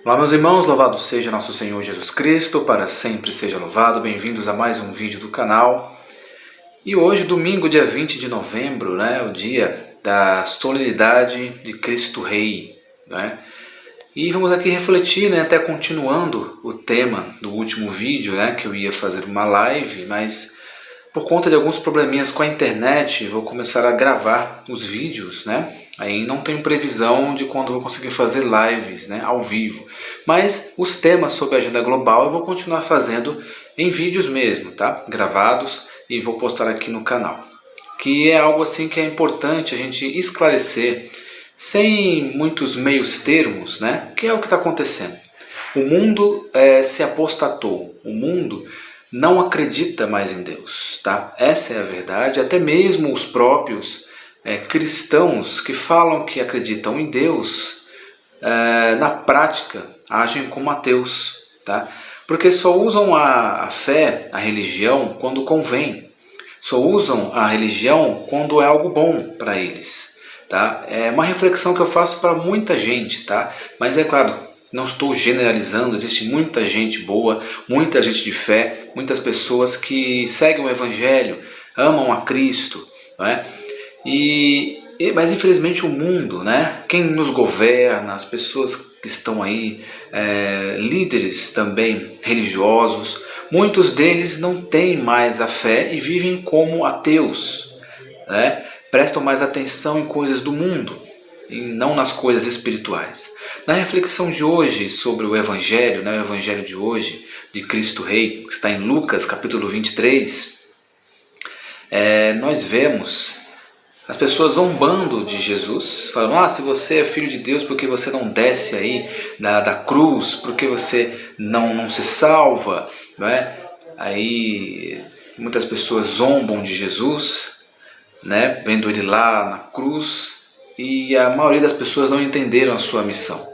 Olá meus irmãos, louvado seja nosso Senhor Jesus Cristo, para sempre seja louvado. Bem-vindos a mais um vídeo do canal. E hoje, domingo, dia 20 de novembro, o dia da solenidade de Cristo Rei. E vamos aqui refletir, até continuando o tema do último vídeo, que eu ia fazer uma live, mas por conta de alguns probleminhas com a internet, vou começar a gravar os vídeos, Aí não tenho previsão de quando vou conseguir fazer lives, ao vivo. Mas os temas sobre a agenda global eu vou continuar fazendo em vídeos mesmo, gravados, e vou postar aqui no canal. Que é algo assim que é importante a gente esclarecer, sem muitos meios termos, que é o que está acontecendo. O mundo se apostatou, o mundo não acredita mais em Deus, Essa é a verdade. Até mesmo os próprios cristãos que falam que acreditam em Deus, na prática agem como ateus, porque só usam a fé, a religião, quando convém. Só usam a religião quando é algo bom para eles. É uma reflexão que eu faço para muita gente, mas é claro, não estou generalizando, existe muita gente boa, muita gente de fé, muitas pessoas que seguem o Evangelho, amam a Cristo, mas infelizmente o mundo, quem nos governa, as pessoas que estão aí, líderes também religiosos, muitos deles não têm mais a fé e vivem como ateus, prestam mais atenção em coisas do mundo e não nas coisas espirituais. Na reflexão de hoje sobre o Evangelho, o Evangelho de hoje, de Cristo Rei, que está em Lucas capítulo 23, nós vemos as pessoas zombando de Jesus, falando: se você é filho de Deus, por que você não desce aí da cruz? Por que você não se salva? Aí muitas pessoas zombam de Jesus, vendo ele lá na cruz, e a maioria das pessoas não entenderam a sua missão.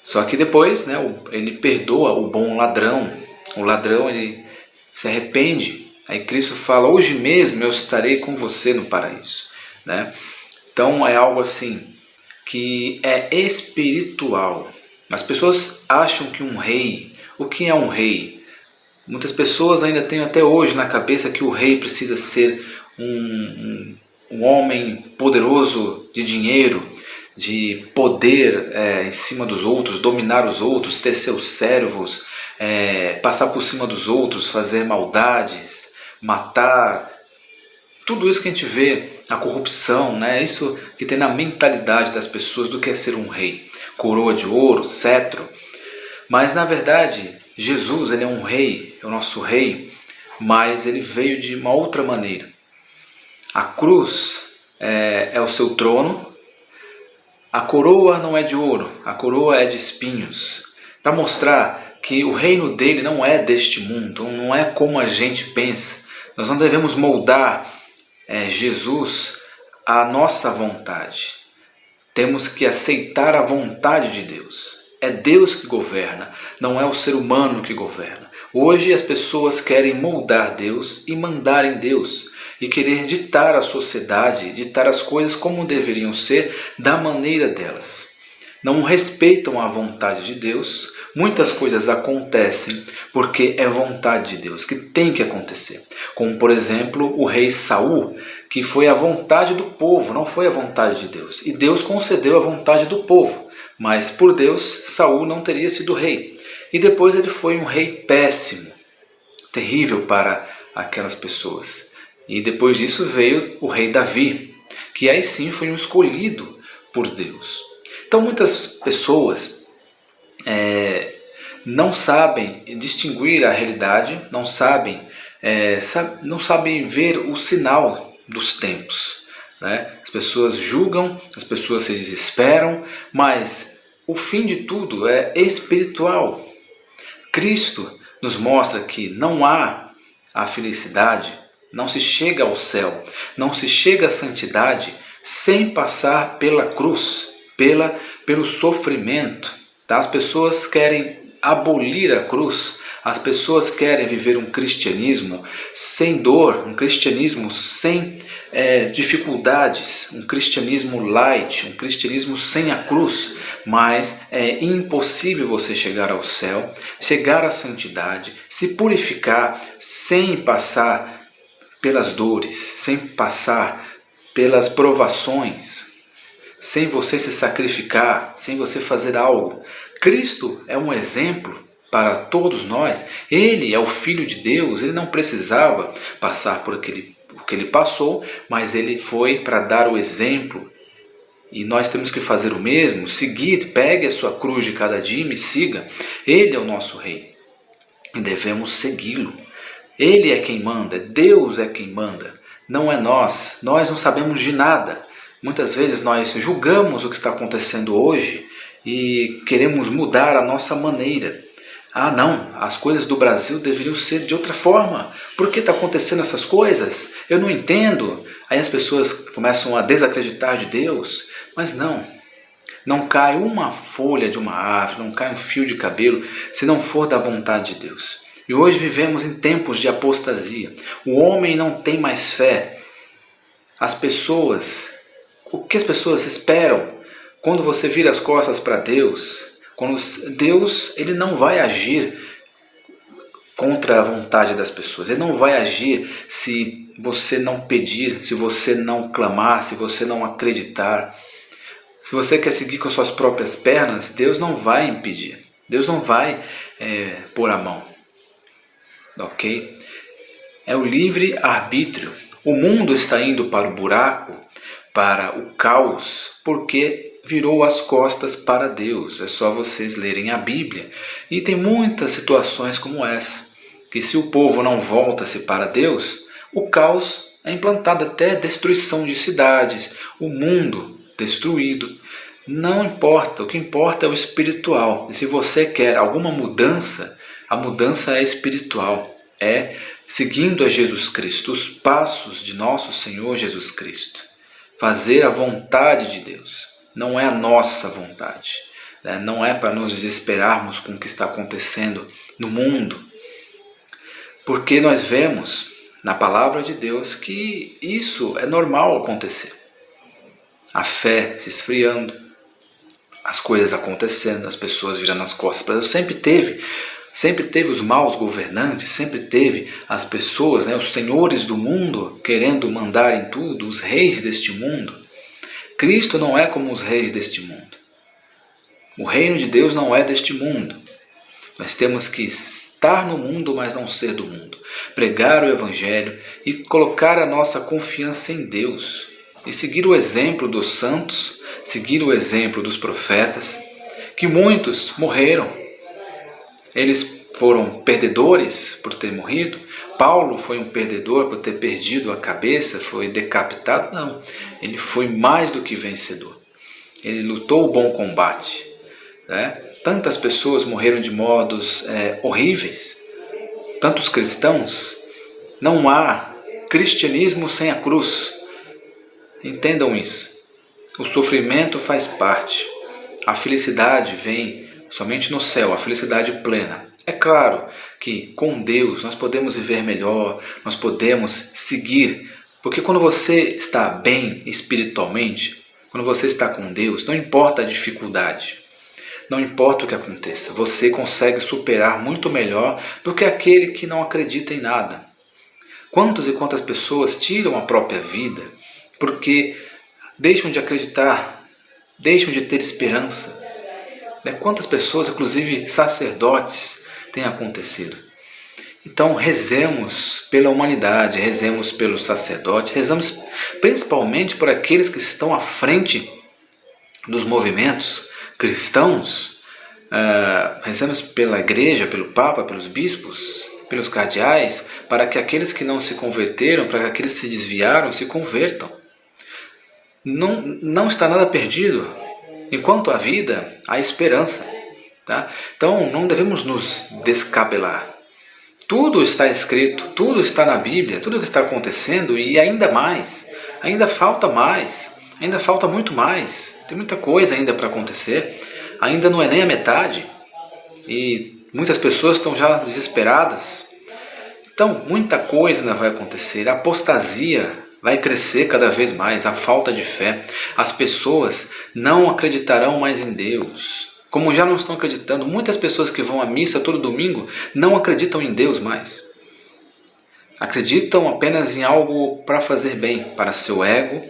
Só que depois ele perdoa o bom ladrão. O ladrão, ele se arrepende. Aí Cristo fala: hoje mesmo eu estarei com você no paraíso. Então é algo assim que é espiritual. As pessoas acham que um rei, o que é um rei? Muitas pessoas ainda têm até hoje na cabeça que o rei precisa ser um homem poderoso de dinheiro, de poder em cima dos outros, dominar os outros, ter seus servos, passar por cima dos outros, fazer maldades, matar. Tudo isso que a gente vê, a corrupção, isso que tem na mentalidade das pessoas do que é ser um rei. Coroa de ouro, cetro. Mas na verdade, Jesus, ele é um rei, é o nosso rei, mas ele veio de uma outra maneira. A cruz é o seu trono. A coroa não é de ouro, a coroa é de espinhos, para mostrar que o reino dele não é deste mundo, não é como a gente pensa. Nós não devemos moldar Jesus à nossa vontade. Temos que aceitar a vontade de Deus. É Deus que governa, não é o ser humano que governa. Hoje as pessoas querem moldar Deus e mandar em Deus, e querer ditar a sociedade, ditar as coisas como deveriam ser, da maneira delas. Não respeitam a vontade de Deus. Muitas coisas acontecem porque é vontade de Deus, que tem que acontecer. Como, por exemplo, o rei Saul, que foi a vontade do povo, não foi a vontade de Deus. E Deus concedeu a vontade do povo, mas por Deus, Saul não teria sido rei. E depois ele foi um rei péssimo, terrível para aquelas pessoas. E depois disso veio o rei Davi, que aí sim foi um escolhido por Deus. Então muitas pessoas não sabem distinguir a realidade, não sabem ver o sinal dos tempos. As pessoas julgam, as pessoas se desesperam, mas o fim de tudo é espiritual. Cristo nos mostra que não há a felicidade, não se chega ao céu, não se chega à santidade sem passar pela cruz, pelo sofrimento. As pessoas querem abolir a cruz, As pessoas querem viver um cristianismo sem dor, um cristianismo sem dificuldades, um cristianismo light, um cristianismo sem a cruz. Mas é impossível você chegar ao céu, chegar à santidade, se purificar sem passar pelas dores, sem passar pelas provações, sem você se sacrificar, sem você fazer algo. Cristo é um exemplo para todos nós. Ele é o Filho de Deus, ele não precisava passar por o que ele passou, mas ele foi para dar o exemplo. E nós temos que fazer o mesmo, seguir, pegue a sua cruz de cada dia e me siga. Ele é o nosso Rei e devemos segui-lo. Ele é quem manda, Deus é quem manda, não é nós. Nós não sabemos de nada. Muitas vezes nós julgamos o que está acontecendo hoje e queremos mudar a nossa maneira. Ah não, as coisas do Brasil deveriam ser de outra forma. Por que está acontecendo essas coisas? Eu não entendo. Aí as pessoas começam a desacreditar de Deus. Mas não cai uma folha de uma árvore, não cai um fio de cabelo, se não for da vontade de Deus. E hoje vivemos em tempos de apostasia. O homem não tem mais fé. O que as pessoas esperam quando você vira as costas para Deus? Quando Deus, ele não vai agir contra a vontade das pessoas. Ele não vai agir se você não pedir, se você não clamar, se você não acreditar. Se você quer seguir com suas próprias pernas, Deus não vai impedir. Deus não vai pôr a mão. Ok? É o livre-arbítrio. O mundo está indo para o buraco, para o caos, porque virou as costas para Deus. É só vocês lerem a Bíblia. E tem muitas situações como essa, que se o povo não volta-se para Deus, o caos é implantado, até destruição de cidades, o mundo destruído. Não importa, o que importa é o espiritual. E se você quer alguma mudança, a mudança é espiritual. É seguindo a Jesus Cristo, os passos de nosso Senhor Jesus Cristo. Fazer a vontade de Deus. Não é a nossa vontade. Não é para nos desesperarmos com o que está acontecendo no mundo. Porque nós vemos na palavra de Deus que isso é normal acontecer. A fé se esfriando, as coisas acontecendo, as pessoas virando as costas para Deus. Sempre teve os maus governantes, sempre teve as pessoas, os senhores do mundo querendo mandar em tudo, os reis deste mundo. Cristo não é como os reis deste mundo. O reino de Deus não é deste mundo. Nós temos que estar no mundo, mas não ser do mundo. Pregar o Evangelho e colocar a nossa confiança em Deus. E seguir o exemplo dos santos, seguir o exemplo dos profetas, que muitos morreram. Eles foram perdedores por ter morrido. Paulo foi um perdedor por ter perdido a cabeça, foi decapitado. Não, ele foi mais do que vencedor. Ele lutou o bom combate. Tantas pessoas morreram de modos horríveis. Tantos cristãos. Não há cristianismo sem a cruz. Entendam isso. O sofrimento faz parte. A felicidade vem somente no céu, a felicidade plena. É claro que com Deus nós podemos viver melhor, nós podemos seguir, porque quando você está bem espiritualmente, quando você está com Deus, não importa a dificuldade, não importa o que aconteça, você consegue superar muito melhor do que aquele que não acredita em nada. Quantas e quantas pessoas tiram a própria vida porque deixam de acreditar, deixam de ter esperança. Quantas pessoas, inclusive sacerdotes, tem acontecido? Então rezemos pela humanidade, rezemos pelos sacerdotes, rezamos principalmente por aqueles que estão à frente dos movimentos cristãos, rezemos pela igreja, pelo Papa, pelos bispos, pelos cardeais, para que aqueles que não se converteram, para que aqueles que se desviaram, se convertam. Não está nada perdido. Enquanto há vida, há esperança. Então não devemos nos descabelar. Tudo está escrito, tudo está na Bíblia, tudo o que está acontecendo e ainda mais. Ainda falta mais, ainda falta muito mais. Tem muita coisa ainda para acontecer. Ainda não é nem a metade. E Muitas pessoas estão já desesperadas. Então, muita coisa ainda vai acontecer. A apostasia vai crescer cada vez mais, a falta de fé. As pessoas não acreditarão mais em Deus. Como já não estão acreditando, muitas pessoas que vão à missa todo domingo não acreditam em Deus mais. Acreditam apenas em algo para fazer bem, para seu ego,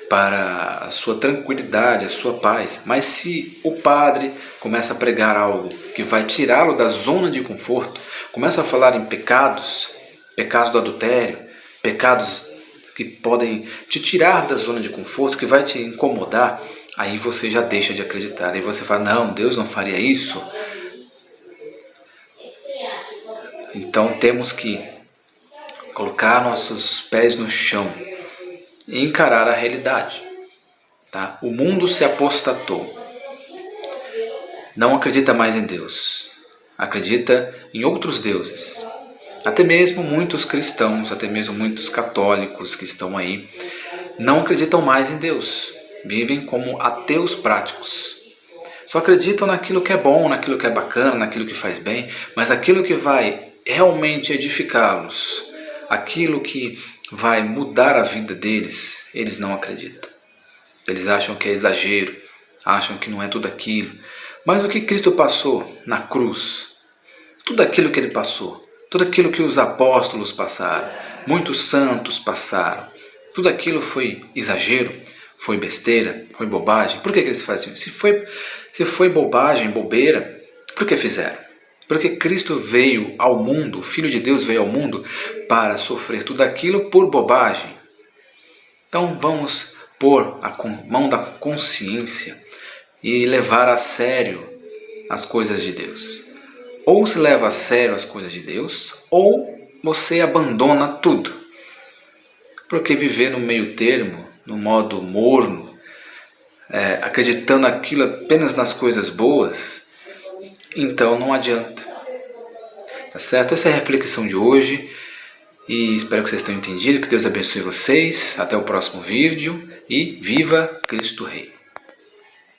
para a sua tranquilidade, a sua paz. Mas se o padre começa a pregar algo que vai tirá-lo da zona de conforto, começa a falar em pecados, pecados do adultério, pecados que podem te tirar da zona de conforto, que vai te incomodar, aí você já deixa de acreditar. Aí você fala, não, Deus não faria isso. Então temos que colocar nossos pés no chão e encarar a realidade. Tá? O mundo se apostatou. Não acredita mais em Deus. Acredita em outros deuses. Até mesmo muitos cristãos, até mesmo muitos católicos que estão aí, não acreditam mais em Deus. Vivem como ateus práticos. Só acreditam naquilo que é bom, naquilo que é bacana, naquilo que faz bem, mas aquilo que vai realmente edificá-los, aquilo que vai mudar a vida deles, eles não acreditam. Eles acham que é exagero, acham que não é tudo aquilo. Mas o que Cristo passou na cruz, tudo aquilo que Ele passou, tudo aquilo que os apóstolos passaram, muitos santos passaram, tudo aquilo foi exagero, foi besteira, foi bobagem. Por que eles faziam? Se foi bobagem, bobeira, por que fizeram? Porque Cristo veio ao mundo, o Filho de Deus veio ao mundo para sofrer tudo aquilo por bobagem. Então vamos pôr a mão da consciência e levar a sério as coisas de Deus. Ou se leva a sério as coisas de Deus, ou você abandona tudo. Porque viver no meio termo, no modo morno, acreditando aquilo apenas nas coisas boas, então não adianta. Tá certo? Essa é a reflexão de hoje e espero que vocês tenham entendido. Que Deus abençoe vocês. Até o próximo vídeo e viva Cristo Rei!